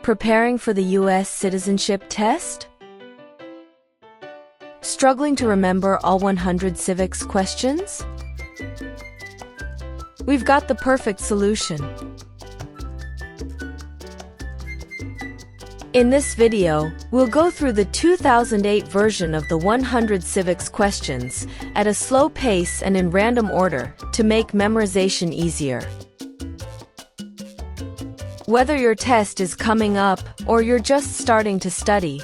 Preparing for the U.S. Citizenship Test? Struggling to remember all 100 civics questions? We've got the perfect solution. In this video, we'll go through the 2008 version of the 100 civics questions at a slow pace and in random order to make memorization easier. Whether your test is coming up or you're just starting to study,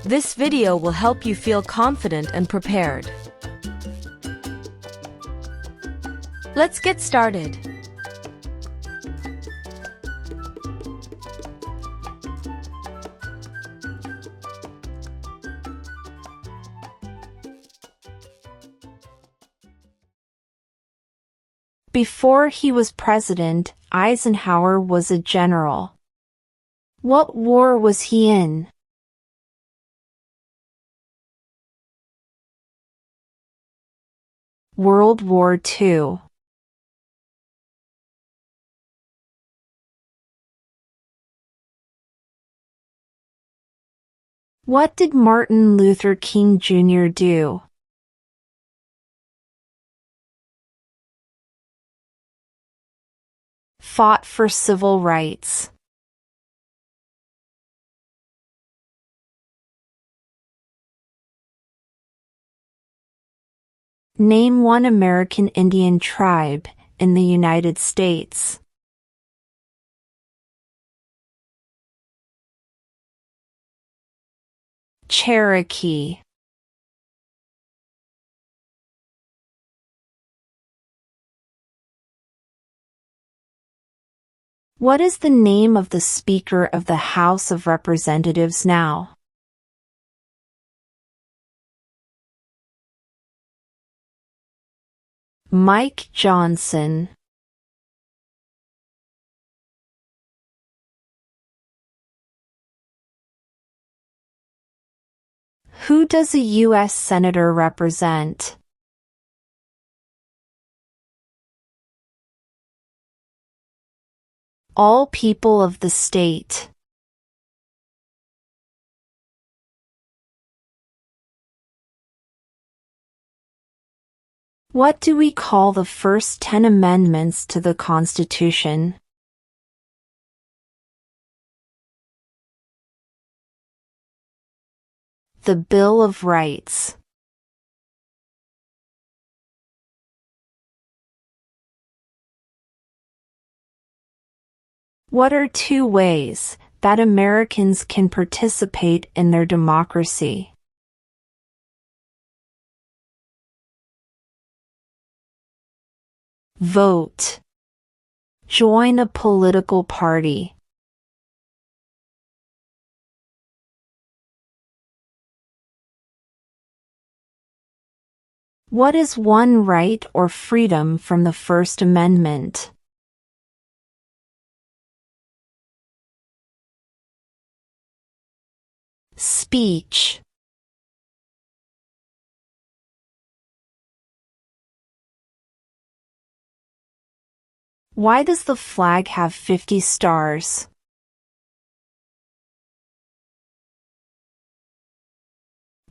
this video will help you feel confident and prepared. Let's get started. Before he was president, Eisenhower was a general. What war was he in? World War II. What did Martin Luther King Jr. do? Fought for civil rights. Name one American Indian tribe in the United States. Cherokee. What is the name of the Speaker of the House of Representatives now? Mike Johnson. Who does a U.S. Senator represent? All people of the state. What do we call the first 10 amendments to the Constitution? The Bill of Rights. What are two ways that Americans can participate in their democracy? Vote. Join a political party. What is one right or freedom from the First Amendment? Speech. Why does the flag have 50 stars?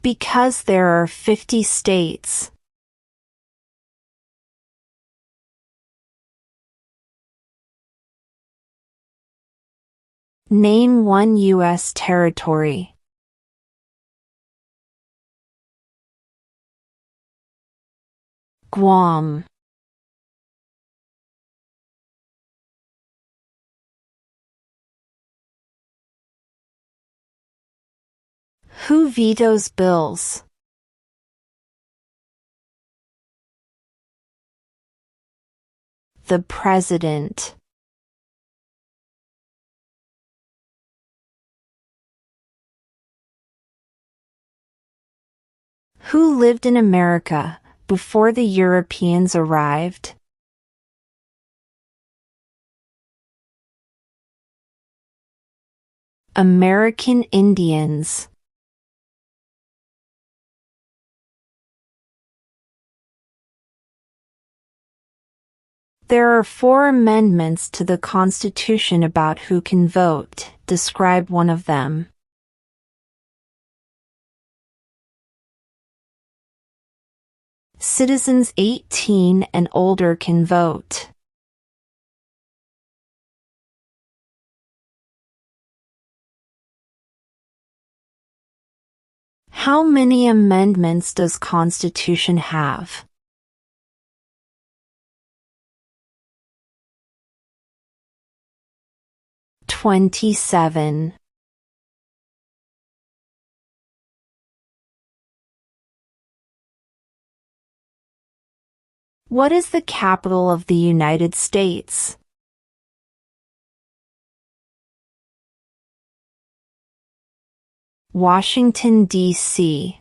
Because there are 50 states. Name one U.S. territory. Guam. Who vetoes bills? The President. Who lived in America before the Europeans arrived? American Indians. There are 4 amendments to the Constitution about who can vote Describe one of them. Citizens 18 and older can vote. How many amendments does Constitution have? 27. What is the capital of the United States? Washington, D.C.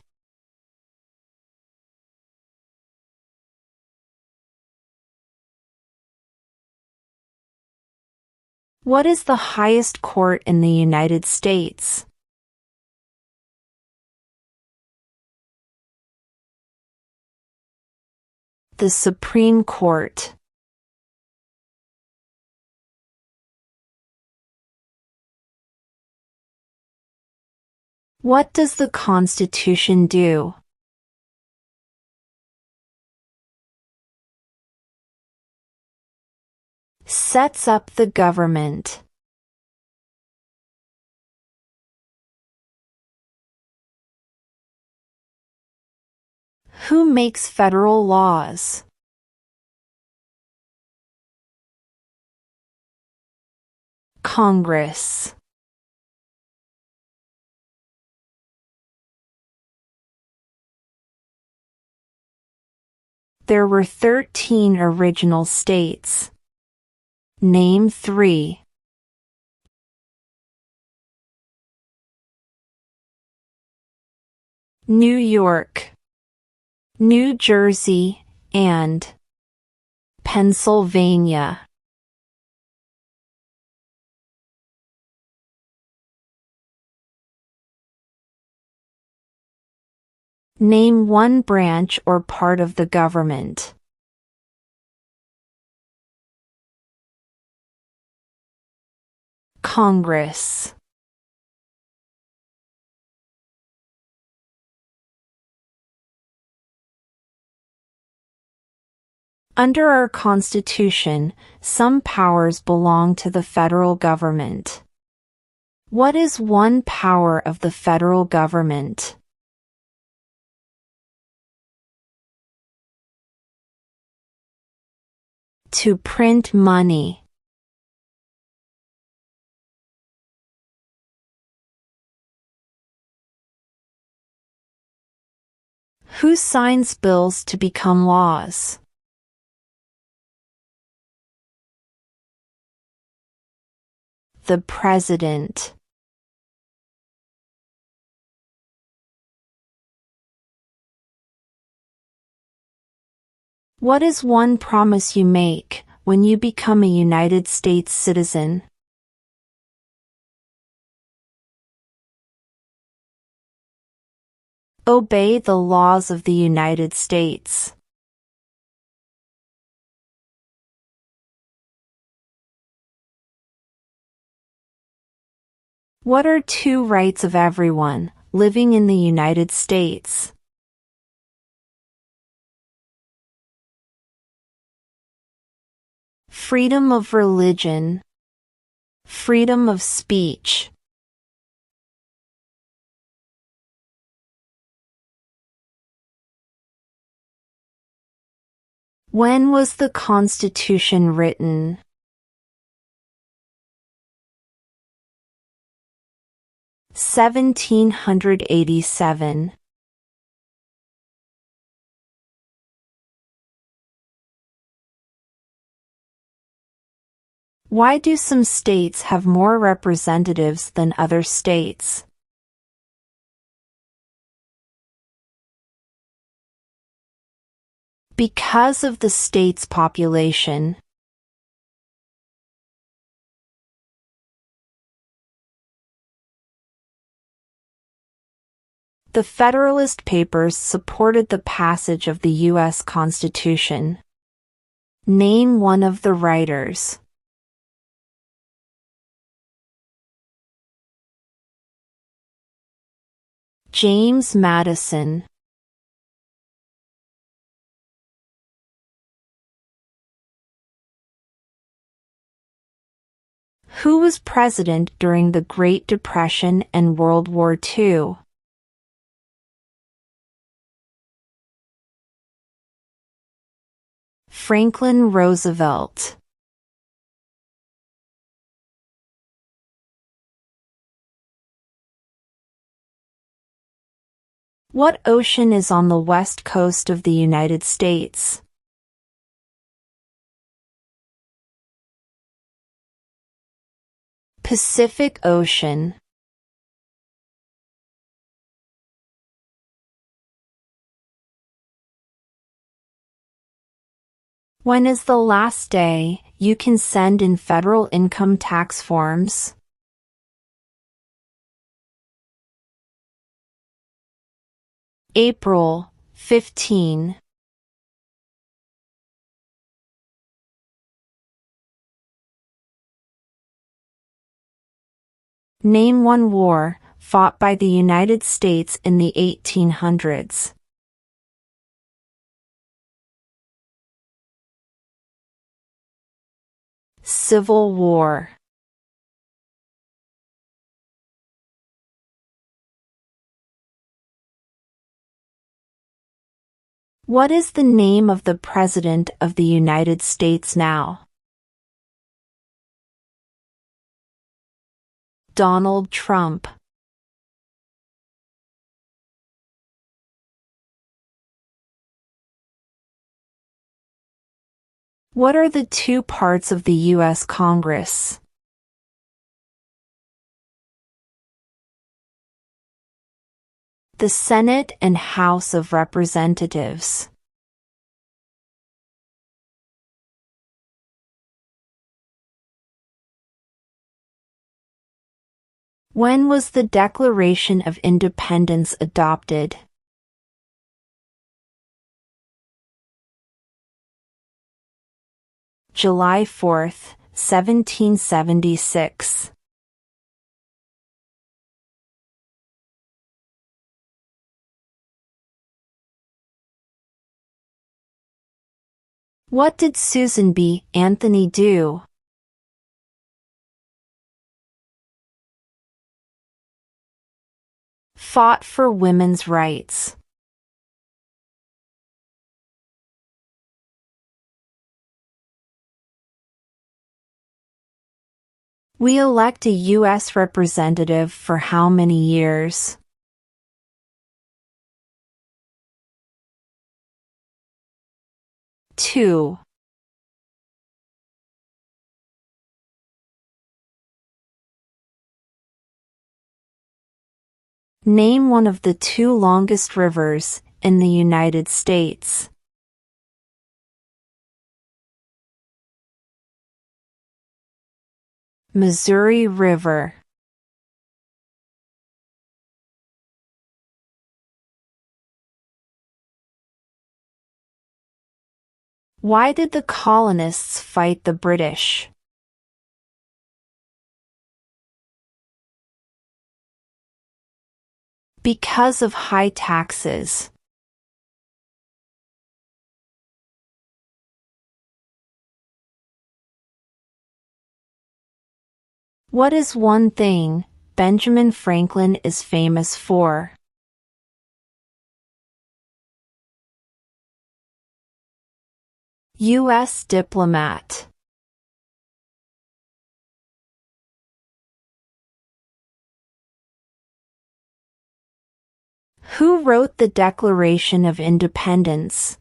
What is the highest court in the United States? The Supreme Court. What does the Constitution do? Sets up the government. Who makes federal laws? Congress. There were 13 original states. Name 3. New York, New Jersey, and Pennsylvania. Name one branch or part of the government. Congress. Under our Constitution, some powers belong to the federal government. What is one power of the federal government? To print money. Who signs bills to become laws? The President. What is one promise you make when you become a United States citizen? Obey the laws of the United States. What are 2 rights of everyone living in the United States? Freedom of religion, freedom of speech. When was the Constitution written? (1787). Why do some states have more representatives than other states? Because of the state's population. The Federalist Papers supported the passage of the U.S. Constitution. Name one of the writers. James Madison. Who was president during the Great Depression and World War II? Franklin Roosevelt. What ocean is on the west coast of the United States? Pacific Ocean. When is the last day you can send in federal income tax forms? April 15. Name one war fought by the United States in the 1800s. Civil War. What is the name of the President of the United States now? Donald Trump. What are the two parts of the U.S. Congress? The Senate and House of Representatives. When was the Declaration of Independence adopted? July 4, 1776. What did Susan B. Anthony do? Fought for women's rights. We elect a U.S. representative for how many years? Two. Name one of the two longest rivers in the United States. Missouri River. Why did the colonists fight the British? Because of high taxes. What is one thing Benjamin Franklin is famous for? U.S. diplomat. Who wrote the Declaration of Independence?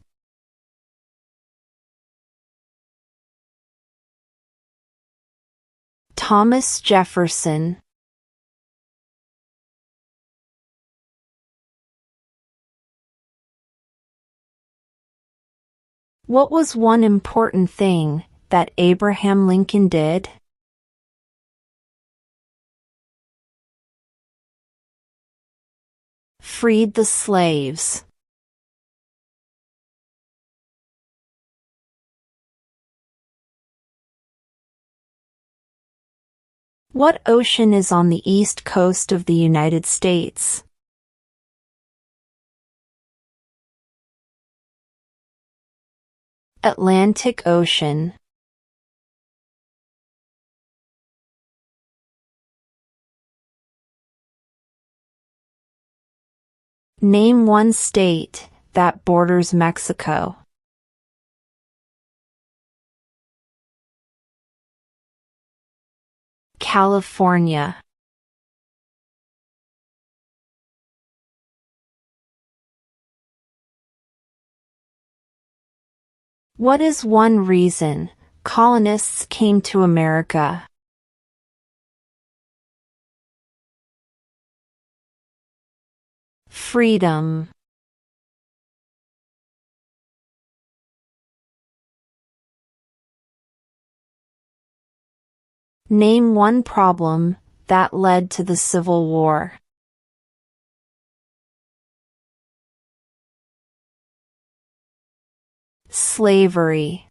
Thomas Jefferson. What was one important thing that Abraham Lincoln did? Freed the slaves. What ocean is on the east coast of the United States? Atlantic Ocean. Name one state that borders Mexico. California. What is one reason colonists came to America? Freedom. Name one problem that led to the Civil War. Slavery.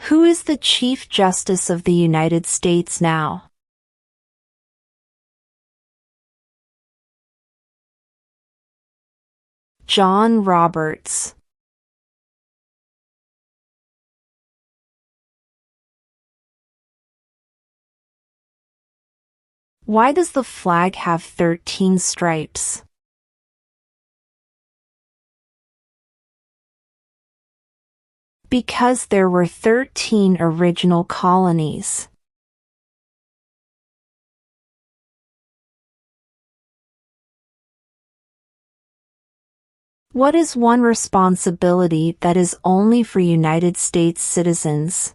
Who is the Chief Justice of the United States now? John Roberts. Why does the flag have 13 stripes? Because there were 13 original colonies. What is one responsibility that is only for United States citizens?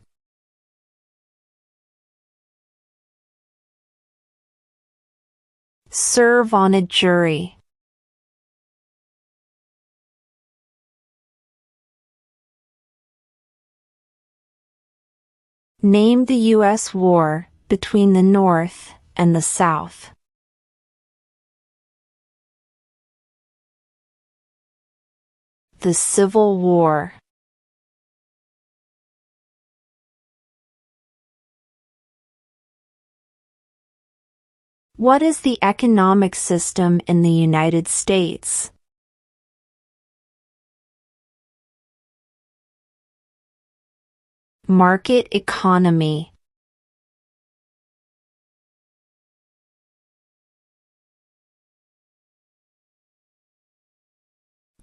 Serve on a jury. Name the U.S. war between the North and the South. The Civil War. What is the economic system in the United States? Market economy.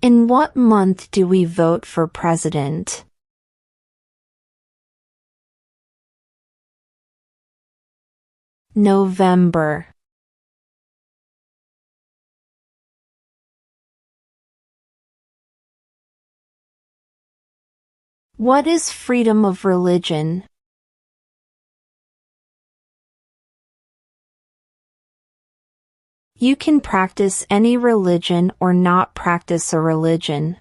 In what month do we vote for president? November. What is freedom of religion? You can practice any religion or not practice a religion.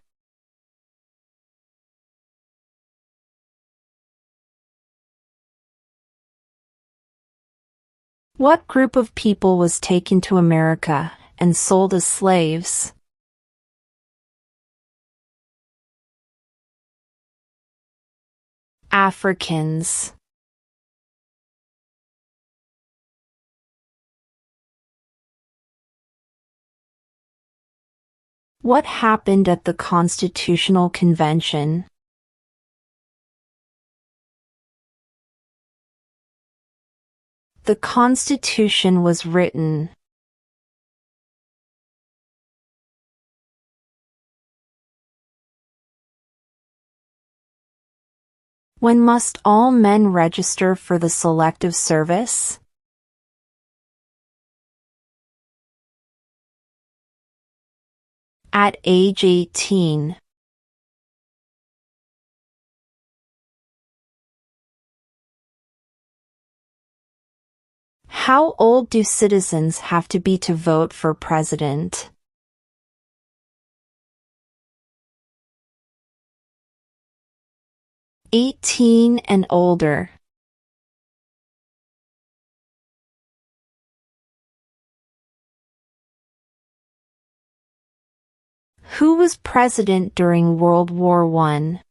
What group of people was taken to America and sold as slaves? Africans. What happened at the Constitutional Convention? The Constitution was written. When must all men register for the Selective Service? At age 18. How old do citizens have to be to vote for president? 18 and older. Who was president during World War I?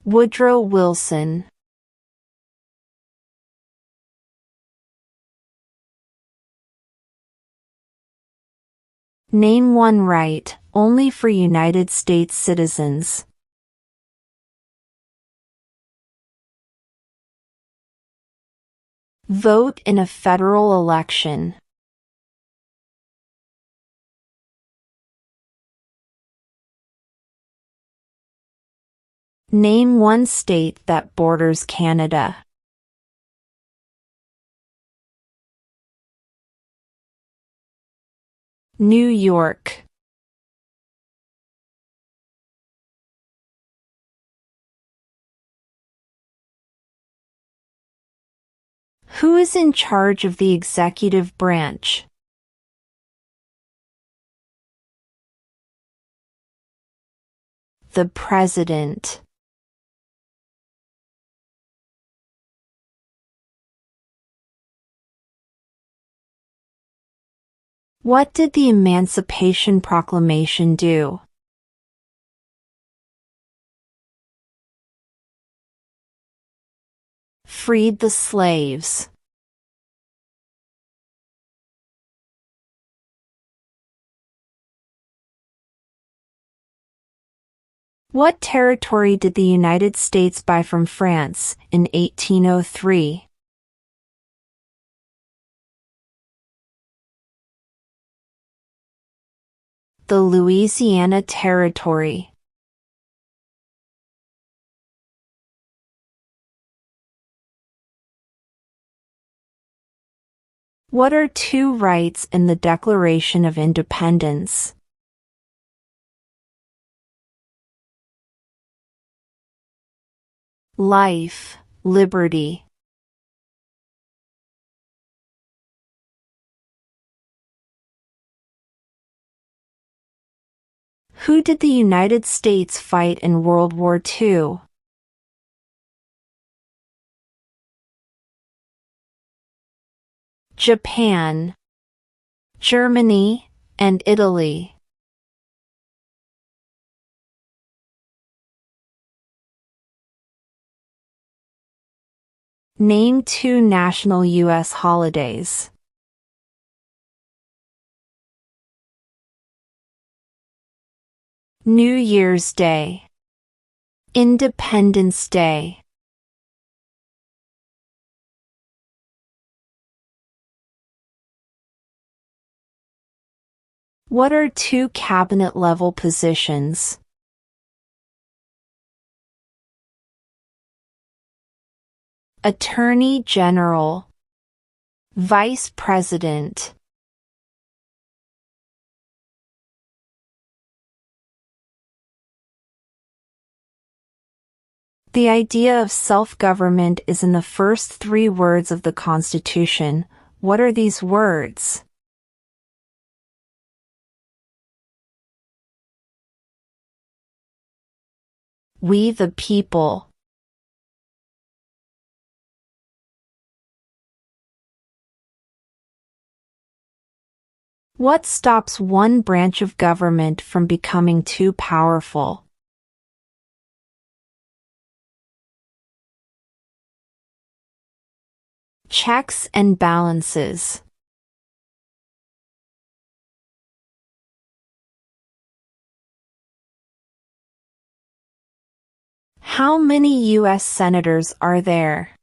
Woodrow Wilson. Name one right, only for United States citizens. Vote in a federal election. Name one state that borders Canada. New York. Who is in charge of the executive branch? The President. What did the Emancipation Proclamation do? Freed the slaves. What territory did the United States buy from France in 1803? The Louisiana Territory. What are two rights in the Declaration of Independence? Life, liberty. Who did the United States fight in World War II? Japan, Germany, and Italy. Name two national U.S. holidays. New Year's Day. Independence Day. What are two cabinet-level positions? Attorney General. Vice President. The idea of self-government is in the first three words of the Constitution. What are these words? We the people. What stops one branch of government from becoming too powerful? Checks and balances. How many U.S. senators are there?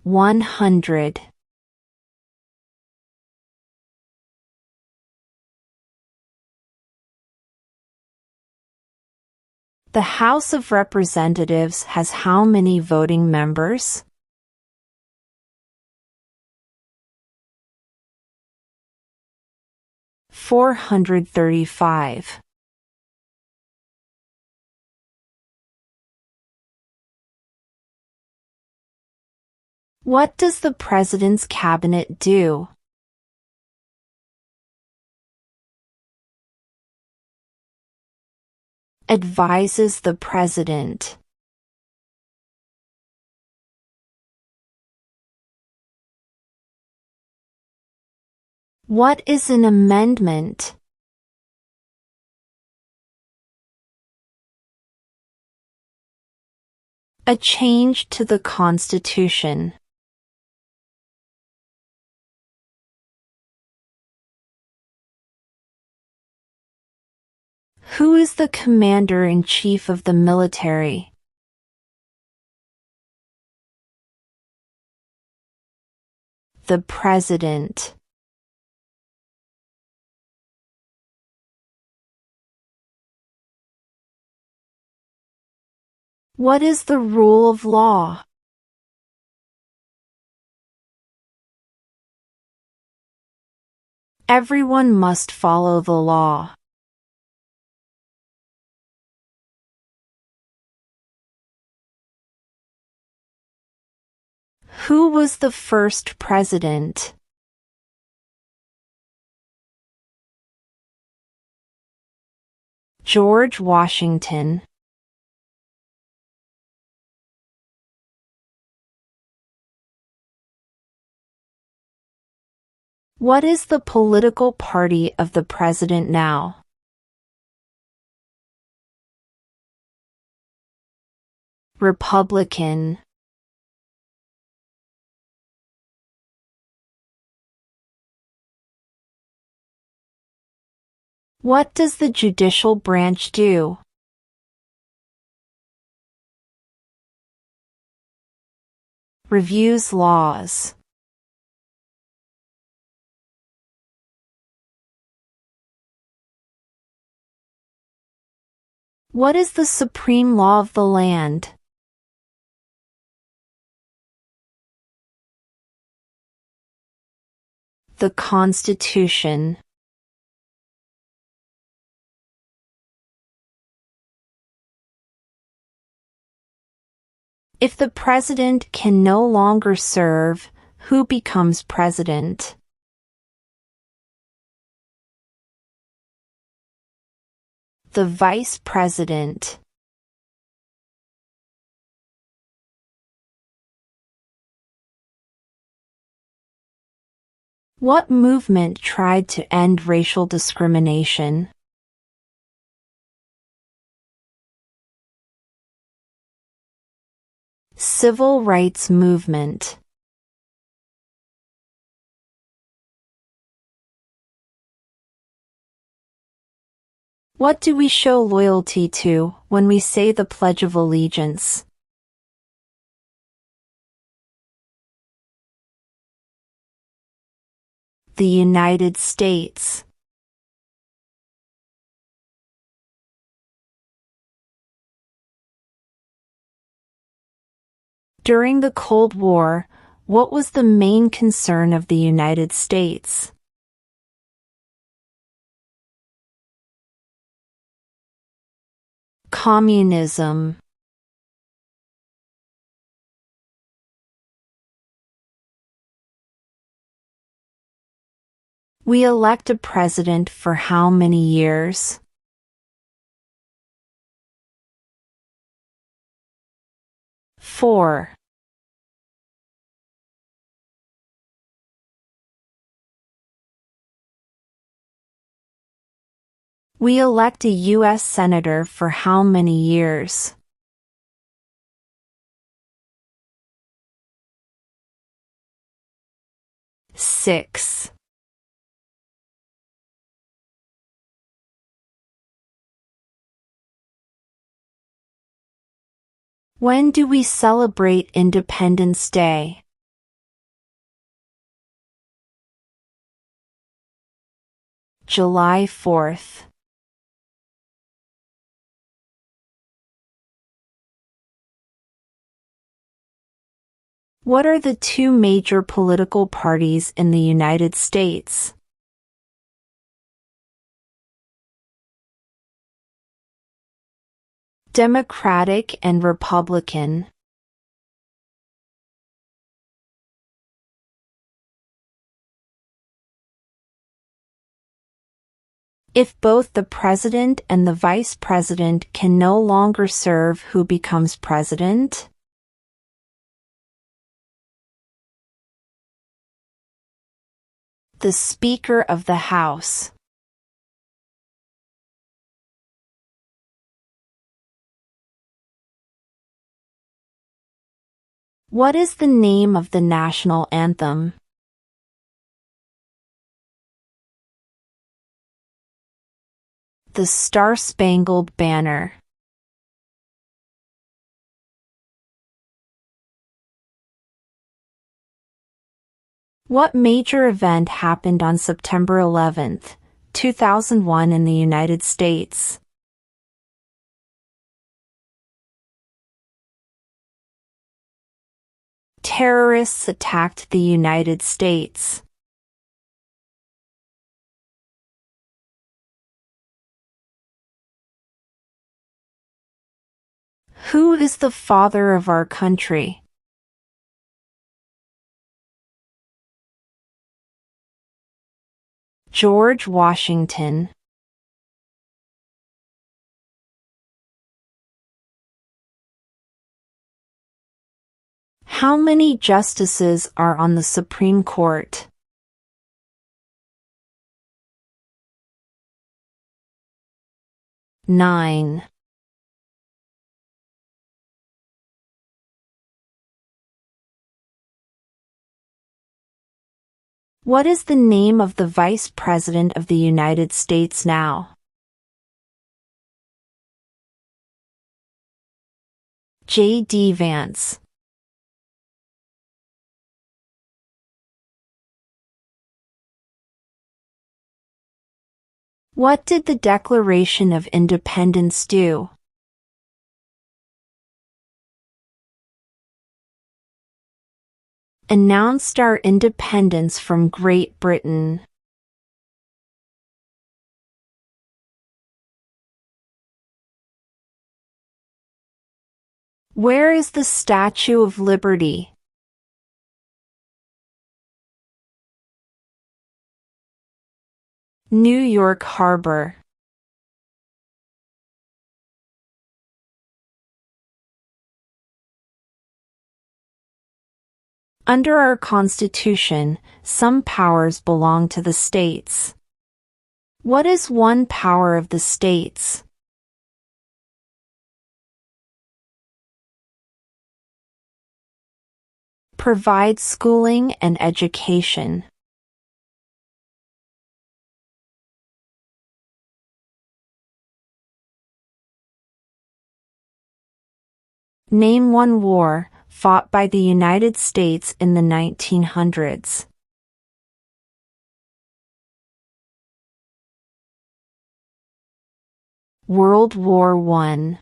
$100. The House of Representatives has how many voting members? 435. What does the President's cabinet do? Advises the President. What is an amendment? A change to the Constitution. Who is the commander-in-chief of the military? The president. What is the rule of law? Everyone must follow the law. Who was the first president? George Washington. What is the political party of the president now? Republican. What does the judicial branch do? Reviews laws. What is the supreme law of the land? The Constitution. If the president can no longer serve, who becomes president? The vice president. What movement tried to end racial discrimination? Civil rights movement. What do we show loyalty to when we say the Pledge of Allegiance? The United States. During the Cold War, what was the main concern of the United States? Communism. We elect a president for how many years? 4. We elect a U.S. Senator for how many years? 6. When do we celebrate Independence Day? July 4th. What are the two major political parties in the United States? Democratic and Republican. If both the president and the vice president can no longer serve, who becomes president? The Speaker of the House. What is the name of the national anthem? the Star-Spangled Banner? What major event happened on September 11, 2001 in the United States? Terrorists attacked the United States. Who is the father of our country? George Washington. How many justices are on the Supreme Court? 9. What is the name of the Vice President of the United States now? J.D. Vance. What did the Declaration of Independence do? Announced our independence from Great Britain. Where is the Statue of Liberty? New York Harbor. Under our Constitution, some powers belong to the states. What is one power of the states? Provide schooling and education. Name one war fought by the United States in the 1900s. World War I.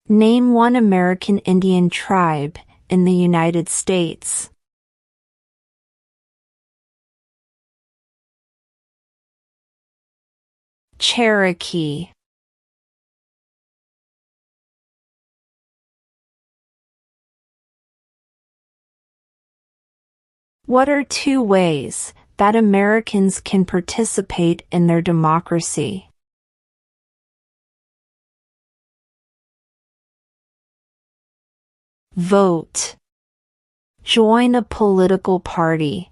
Name one American Indian tribe in the United States. Cherokee. What are two ways that Americans can participate in their democracy? Vote. Join a political party.